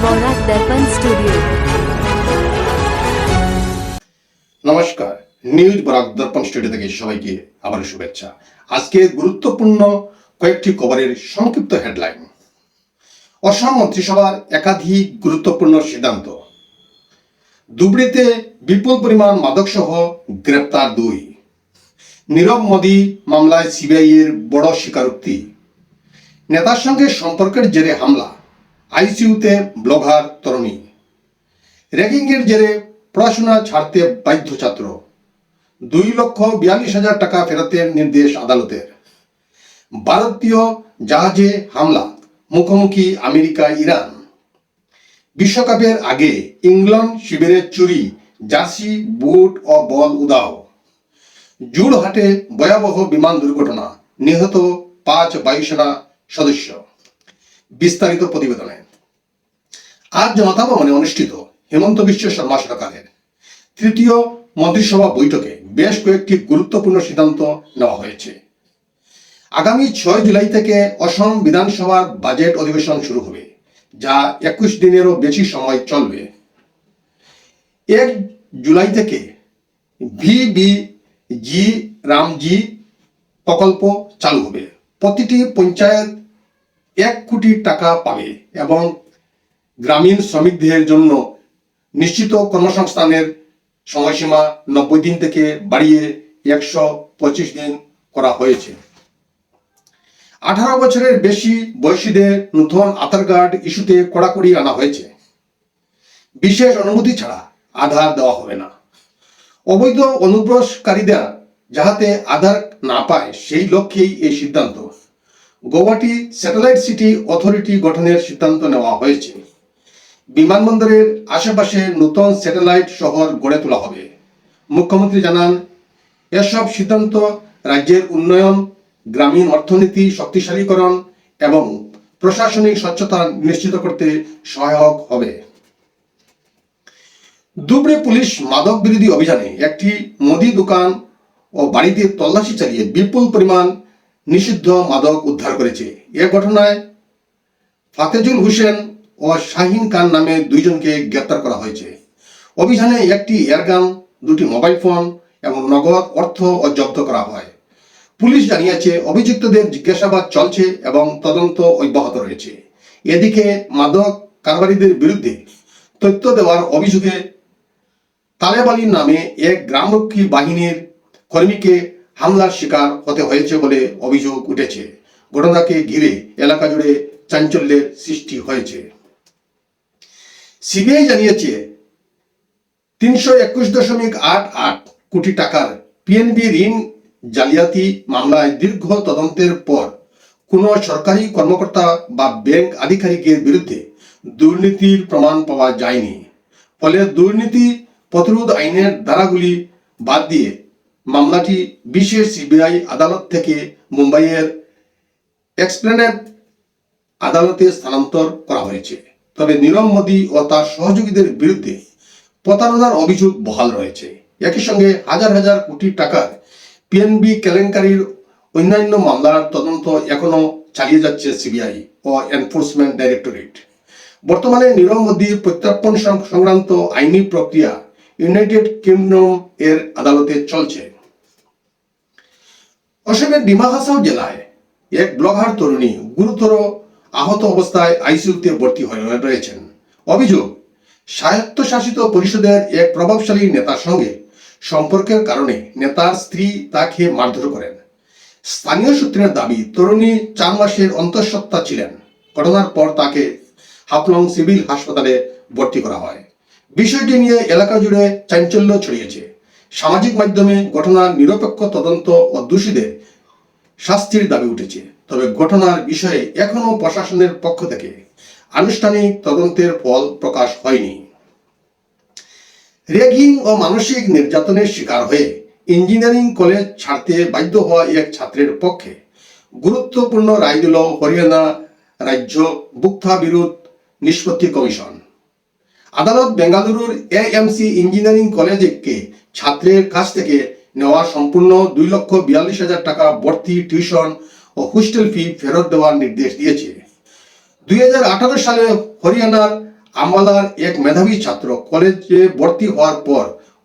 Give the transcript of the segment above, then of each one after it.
বরাক দর্পণ studio. নমস্কার, news Barak দর্পণ studio থেকে সবাইকে আবার শুভেচ্ছা। আজকে গুরুত্বপূর্ণ কয়েকটি খবরের সংক্ষিপ্ত হেডলাইন। অসম মন্ত্রিসভার একাধিক গুরুত্বপূর্ণ সিদ্ধান্ত। ধুবড়ীতে বিপুল পরিমাণ মাদকসহ গ্রেপ্তার 2। নীরব মোদী মামলায় সিবিআই এর বড় স্বীকারোক্তি। নেতার সঙ্গে সম্পর্কের জেরে হামলা, আইসিইউতে ব্লগার তরুণী। র্যাগিংয়ের জেরে পড়াশোনা ছাড়তে বাধ্য ছাত্র। 2,42,000 টাকা ফেরতের নির্দেশ আদালতের। ভারতীয় জাহাজে হামলা, মুখোমুখি আমেরিকা ইরান। বিশ্বকাপের আগে ইংল্যান্ড শিবিরে চুরি, জার্সি, বুট ও বল উধাও। জোড়হাটে ভয়াবহ বিমান দুর্ঘটনা, নিহত 5 বায়ুসেনা সদস্য। বিস্তারিত প্রতিবেদনে। আজ জনতা ভবনে অনুষ্ঠিত হেমন্ত বিশ্ব শর্মা সরকারের তৃতীয় মন্ত্রিসভা বৈঠকে বেশ কয়েকটি গুরুত্বপূর্ণ সিদ্ধান্ত নেওয়া হয়েছে। আগামী 6 জুলাই থেকে অসম বিধানসভার বাজেট অধিবেশন শুরু হবে, যা 21 দিনেরও বেশি সময় চলবে। 1 জুলাই থেকে ভিবিজি রামজি প্রকল্প চালু হবে। প্রতিটি পঞ্চায়েত 1 কোটি টাকা পাবে এবং গ্রামীণ শ্রমিকদের জন্য নিশ্চিত কর্মসংস্থানের সময়সীমা 90 দিন থেকে বাড়িয়ে 125 দিন করা হয়েছে। 18 বছরের বেশি বয়সীদের নতুন আধার কার্ড ইস্যুতে কড়াকড়ি আনা হয়েছে। বিশেষ অনুমতি ছাড়া আধার দেওয়া হবে না। অবৈধ অনুপ্রবেশকারীদের যাহাতে আধার না পায় সেই লক্ষ্যেই এই সিদ্ধান্ত। গৌহাটি স্যাটেলাইট সিটি অথরিটি গঠনের সিদ্ধান্ত নেওয়া হয়েছে। বিমানবন্দরের আশেপাশে নতুন স্যাটেলাইট শহর গড়ে তোলা হবে। মুখ্যমন্ত্রী জানান, এসব সিদ্ধান্ত রাজ্যের উন্নয়ন, গ্রামীণ অর্থনীতি শক্তিশালীকরণ এবং প্রশাসনিক স্বচ্ছতা নিশ্চিত করতে সহায়ক হবে। ধুবড়ী পুলিশ মাদক বিরোধী অভিযানে একটি মুদি দোকান ও বাড়িতে তল্লাশি চালিয়ে বিপুল পরিমাণ নিষিদ্ধ মাদক উদ্ধার করেছে। এ ঘটনায় ফাতেজুল হোসেন ও শাহিন খান নামে 2 জনকে গ্রেপ্তার করা হয়েছে। অভিযানে একটি এয়ারগান, 2টি মোবাইল ফোন এবং নগদ অর্থ জব্দ করা হয়। পুলিশ জানিয়েছে অভিযুক্তদের জিজ্ঞাসাবাদ চলছে এবং তদন্ত অব্যাহত রয়েছে। এদিকে মাদক কারবারিদের বিরুদ্ধে তথ্য দেওয়ার অভিযোগে তালেব আলী নামে এক গ্রামরক্ষী বাহিনীর কর্মীকে হামলার শিকার হতে হয়েছে বলে অভিযোগ উঠেছে। ঘটনাকে ঘিরে এলাকা জুড়ে চাঞ্চল্যের সৃষ্টি হয়েছে। সিবিআই জানিয়েছে 321.88 কোটি টাকার পিএনবি ঋণ জালিয়াতি মামলায় দীর্ঘ তদন্তের পর কোনো সরকারি কর্মকর্তা বা ব্যাংক আধিকারিকের বিরুদ্ধে দুর্নীতির প্রমাণ পাওয়া যায়নি। ফলে দুর্নীতি প্রতিরোধ আইনের ধারাগুলি বাদ দিয়ে মামলাটি বিশেষ সিবিআই আদালত থেকে মুম্বাইয়ের এক্সপ্লেনেড আদালতে স্থানান্তর করা হয়েছে। তবে নীরব মোদী ও তার সহযোগীদের বিরুদ্ধে প্রতারণার অভিযোগ বহাল রয়েছে। একই সঙ্গে হাজার হাজার কোটি টাকার পিএনবি কেলেঙ্কারির অন্যান্য মামলার তদন্ত এখনো চালিয়ে যাচ্ছে সিবিআই ও এনফোর্সমেন্ট ডাইরেক্টরেট। বর্তমানে নীরব মোদীর প্রত্যর্পণ সংক্রান্ত আইনি প্রক্রিয়া ইউনাইটেড কিংডম এর আদালতে চলছে। অসমের ডিমা হাসাও জেলায় এক ব্লগার তরুণী গুরুতর আহত অবস্থায় আইসিইউতে ভর্তি হয়ে রয়েছেন। অভিযোগ, স্বায়ত্তশাসিত পরিষদের এক প্রভাবশালী নেতার সঙ্গে সম্পর্কের কারণে নেতার স্ত্রী তাকে মারধর করেন। স্থানীয় সূত্রের দাবি, তরুণী 4 মাসের অন্তঃসত্ত্বা ছিলেন। ঘটনার পর তাকে হাফলং সিভিল হাসপাতালে ভর্তি করা হয়। বিষয়টি নিয়ে এলাকা জুড়ে চাঞ্চল্য ছড়িয়েছে। সামাজিক মাধ্যমে ঘটনার নিরপেক্ষ তদন্ত ও দোষীদের শাস্তির দাবি উঠেছে। তবে ঘটনার বিষয়ে এখনো প্রশাসনের পক্ষ থেকে আনুষ্ঠানিক তদন্তের ফল প্রকাশ হয়নি। র্যাগিং ও মানসিক নির্যাতনের শিকার হয়ে ইঞ্জিনিয়ারিং কলেজ ছাড়তে বাধ্য হওয়া এক ছাত্রের পক্ষে গুরুত্বপূর্ণ রায় দিল হরিয়ানা রাজ্য ভোক্তা বিরোধ নিষ্পত্তি কমিশন। আদালত বেঙ্গালুরুর এএমসি ইঞ্জিনিয়ারিং কলেজকে ছাত্রের কাছ থেকে নেওয়া সম্পূর্ণ 2,42,000 টাকা ভর্তি, টিউশন ও হোস্টেল ফি ফেরত দেওয়ার নির্দেশ দিয়েছে। 2018 সালে হরিয়ানার আম্বালার এক মেধাবী ছাত্র কলেজে ভর্তি হওয়ার পর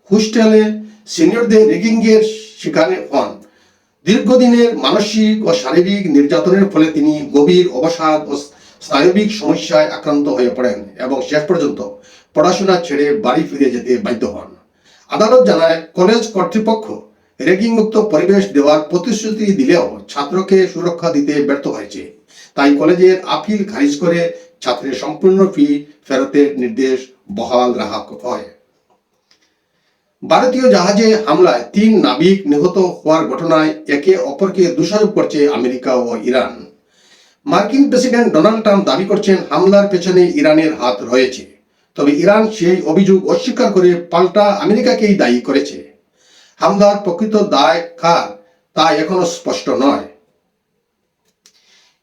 হোস্টেলে সিনিয়রদের র্যাগিংয়ের শিকার হন। দীর্ঘদিনের মানসিক ও শারীরিক নির্যাতনের ফলে তিনি গভীর অবসাদ ও স্নায়বিক সমস্যায় আক্রান্ত হয়ে পড়েন এবং শেষ পর্যন্ত পড়াশোনা ছেড়ে বাড়ি ফিরে যেতে বাধ্য হন। আদালত জানায়, কলেজ কর্তৃপক্ষ র্যাগিং মুক্ত পরিবেশ দেওয়ার প্রতিশ্রুতি দিলেও ছাত্রকে সুরক্ষা দিতে ব্যর্থ হয়েছে। তাই কলেজের আপিল খারিজ করে ছাত্রের সম্পূর্ণ ফি ফেরতের নির্দেশ বহাল রাখা হয়। ভারতীয় জাহাজে হামলায় 3 নাবিক নিহত হওয়ার ঘটনায় একে অপরকে দোষারোপ করছে আমেরিকা ও ইরান। মার্কিন প্রেসিডেন্ট ডোনাল্ড ট্রাম্প দাবি করছেন হামলার পেছনে ইরানের হাত রয়েছে, তবে ইরান সেই অভিযোগ অস্বীকার করে পাল্টা আমেরিকাকেই দায়ী করেছে। হামলার প্রকৃত দায় কার তা এখনো স্পষ্ট নয়।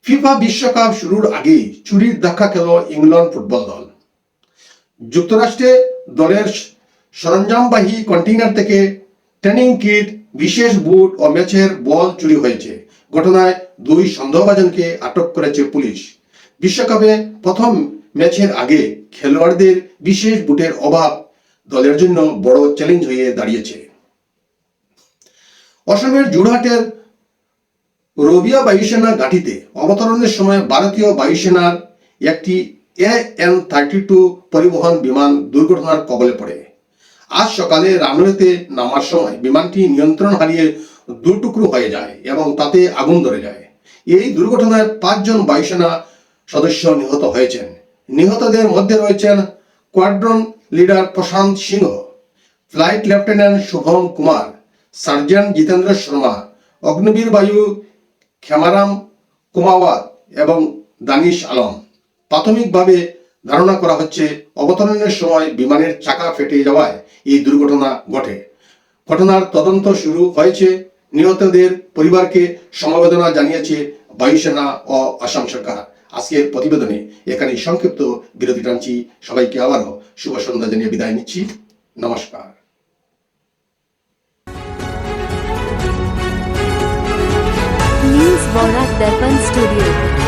ফিফা বিশ্বকাপ শুরুর আগেই চুরির ধাক্কা খেল ইংল্যান্ড ফুটবল দল। যুক্তরাষ্ট্রে দলের সরঞ্জামবাহী কন্টেইনার থেকে ট্রেনিং কিট, বিশেষ বুট ও ম্যাচের বল চুরি হয়েছে। ঘটনায় 2 সন্দেহভাজনকে আটক করেছে পুলিশ। বিশ্বকাপে প্রথম ম্যাচের আগে খেলোয়াড়দের বিশেষ বুটের অভাব দলের জন্য বড় চ্যালেঞ্জ হয়ে দাঁড়িয়েছে। অসমের যোরহাটের রবিয়া বায়ুসেনা ঘাঁটিতে অবতরণের সময় ভারতীয় বায়ুসেনার একটি AN-32 পরিবহন বিমান দুর্ঘটনার কবলে পড়ে। আজ সকালে রানওয়েতে নামার সময় বিমানটি নিয়ন্ত্রণ হারিয়ে 2 টুকরো হয়ে যায় এবং তাতে আগুন ধরে যায়। এই দুর্ঘটনায় 5 জন বায়ুসেনা সদস্য নিহত হয়েছেন। নিহতদের মধ্যে রয়েছেন squadron leader Prashant Singh, flight lieutenant Shubham Kumar, sergeant Jitendra Sharma, Agniveer Vayu Khemaram কুমাওয়াত এবং দানিশ আলম। প্রাথমিকভাবে ধারণা করা হচ্ছে অবতরণের সময় বিমানের চাকা ফেটে যাওয়ায় এই দুর্ঘটনা ঘটে। ঘটনার তদন্ত শুরু হয়েছে। নিহতদের পরিবারকে সমবেদনা জানিয়েছে বায়ুসেনা ও আসাম সরকার। আজকের প্রতিবেদনে এখানেই সংক্ষিপ্ত বিরতি টানছি। সবাইকে আবারও শুভ সন্ধ্যা জানিয়ে বিদায় নিচ্ছি। নমস্কার। न्यूज़ बौरा दर्पण स्टूडियो।